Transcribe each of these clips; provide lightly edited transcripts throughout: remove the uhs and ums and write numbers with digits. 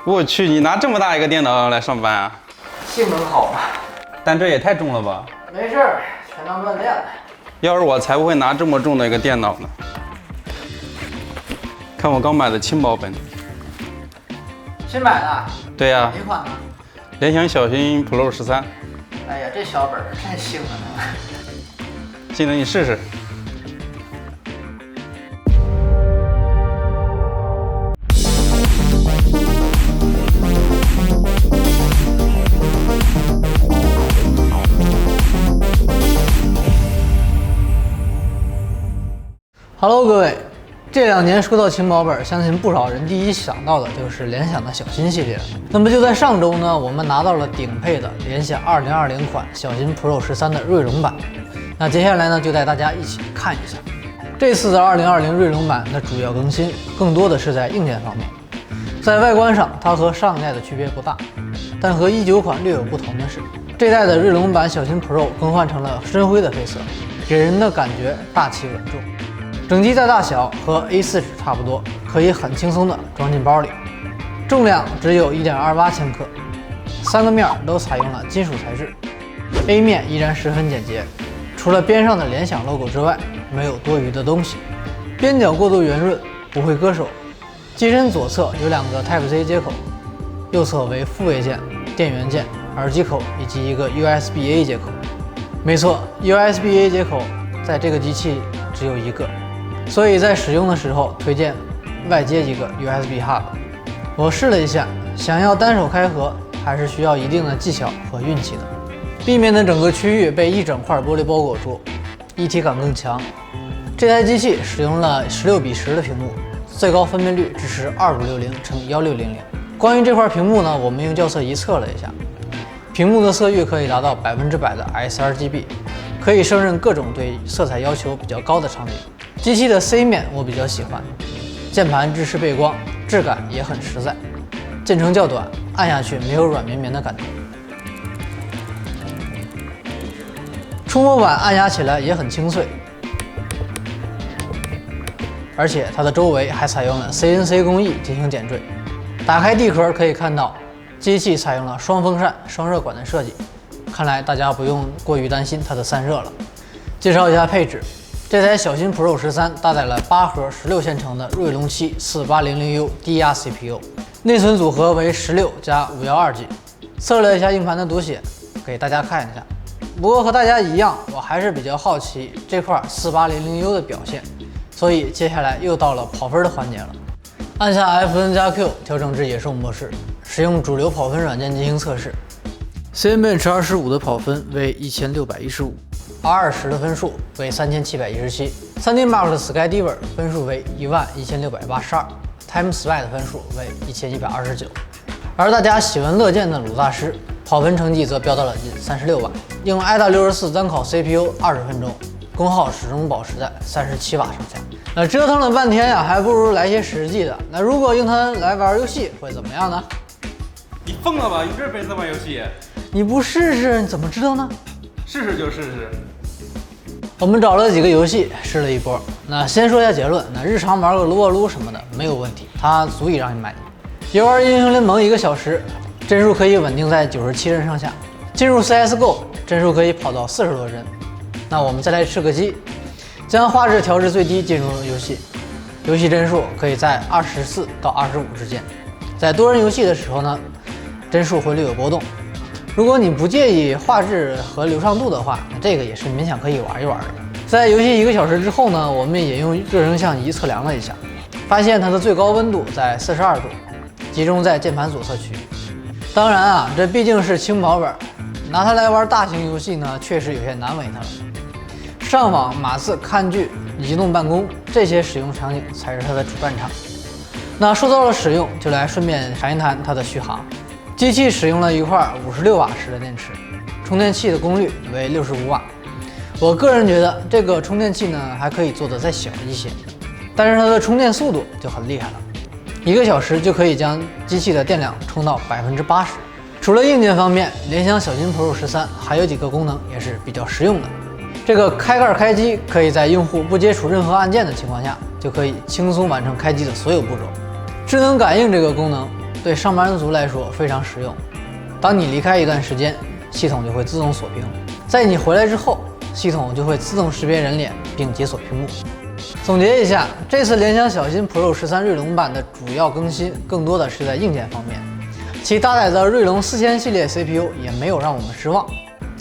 我去，你拿这么大一个电脑来上班啊？性能好嘛？但这也太重了吧？没事儿，全当锻炼了。要是我才不会拿这么重的一个电脑呢。看我刚买的轻薄本。新买的？对呀、哪款呢？联想小新 Pro 13。哎呀，这小本儿真性能。技能你试试。Hello， 各位，这2年说到轻薄本，相信不少人第一想到的就是联想的小新系列。那么就在上周呢，我们拿到了顶配的联想2020款小新 Pro 13的锐龙版。那接下来呢，就带大家一起看一下这次的2020锐龙版的主要更新，更多的是在硬件方面。在外观上，它和上一代的区别不大，但和19款略有不同的是，这代的锐龙版小新 Pro 更换成了深灰的配色，给人的感觉大气稳重。整机在大小和 A4 纸差不多，可以很轻松地装进包里。重量只有 1.28千克，3个面都采用了金属材质。A 面依然十分简洁，除了边上的联想 logo 之外，没有多余的东西。边角过渡圆润，不会割手。机身左侧有2个 Type-C 接口，右侧为复位键、电源键、耳机口以及一个 USB-A 接口。没错 ，USB-A 接口在这个机器只有一个。所以在使用的时候，推荐外接一个 USB Hub。我试了一下，想要单手开合，还是需要一定的技巧和运气的。避免的整个区域被一整块玻璃包裹住，一体感更强。这台机器使用了16:10的屏幕，最高分辨率支持2560×1600。关于这块屏幕呢，我们用校色仪测了一下，屏幕的色域可以达到100%的 sRGB， 可以胜任各种对色彩要求比较高的场景。机器的 C 面我比较喜欢，键盘支持背光，质感也很实在，键程较短，按下去没有软绵绵的感觉。触摸板按压起来也很清脆，而且它的周围还采用了 CNC 工艺进行点缀。打开地壳可以看到，机器采用了双风扇、双热管的设计，看来大家不用过于担心它的散热了。介绍一下配置。这台小新 Pro 13搭载了8核16线程的锐龙7 4800U 低压 CPU， 内存组合为16加 512G。测了一下硬盘的读写，给大家看一下。不过和大家一样，我还是比较好奇这块 4800U 的表现，所以接下来又到了跑分的环节了。按下 FN+Q 调整至野兽模式，使用主流跑分软件进行测试。Cinebench 25的跑分为1615。R20 的分数为3717，3D Mark 的 Skydiver 分数为11682，TimeSpy 的分数为1129，而大家喜闻乐见的鲁大师跑分成绩则飙到了近36瓦，用 AIDA64 单烤 CPU 20分钟，功耗始终保持在37瓦上下。折腾了半天呀，还不如来些实际的。那如果用它来玩游戏会怎么样呢？你疯了吧？用这本事玩游戏？你不试试你怎么知道呢？试试就试试。我们找了几个游戏试了一波。那先说一下结论，那日常玩个撸啊撸什么的没有问题，它足以让你满意。游玩英雄联盟1个小时，帧数可以稳定在97帧上下。进入 CSGO， 帧数可以跑到40多帧。那我们再来吃个鸡，将画质调至最低进入游戏，游戏帧数可以在24到25之间。在多人游戏的时候呢，帧数会略有波动。如果你不介意画质和流畅度的话，那这个也是勉强可以玩一玩的。在游戏1个小时之后呢，我们也用热成像仪测量了一下，发现它的最高温度在42度，集中在键盘左侧区。当然啊，这毕竟是轻薄本，拿它来玩大型游戏呢，确实有些难为它了。上网、码字、看剧、移动办公这些使用场景才是它的主战场。那说到了使用，就来顺便谈一谈它的续航。机器使用了一块56瓦时的电池，充电器的功率为65瓦。我个人觉得这个充电器呢还可以做得再小一些，但是它的充电速度就很厉害了，1个小时就可以将机器的电量充到80%。除了硬件方面，联想小新 Pro 13还有几个功能也是比较实用的。这个开盖开机可以在用户不接触任何按键的情况下，就可以轻松完成开机的所有步骤。智能感应这个功能对上班族来说非常实用。当你离开一段时间，系统就会自动锁屏；在你回来之后，系统就会自动识别人脸并解锁屏幕。总结一下，这次联想小新 Pro 13锐龙版的主要更新，更多的是在硬件方面，其搭载的锐龙4000系列 CPU 也没有让我们失望。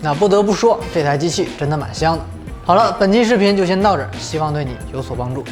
那不得不说，这台机器真的蛮香的。好了，本期视频就先到这儿，希望对你有所帮助。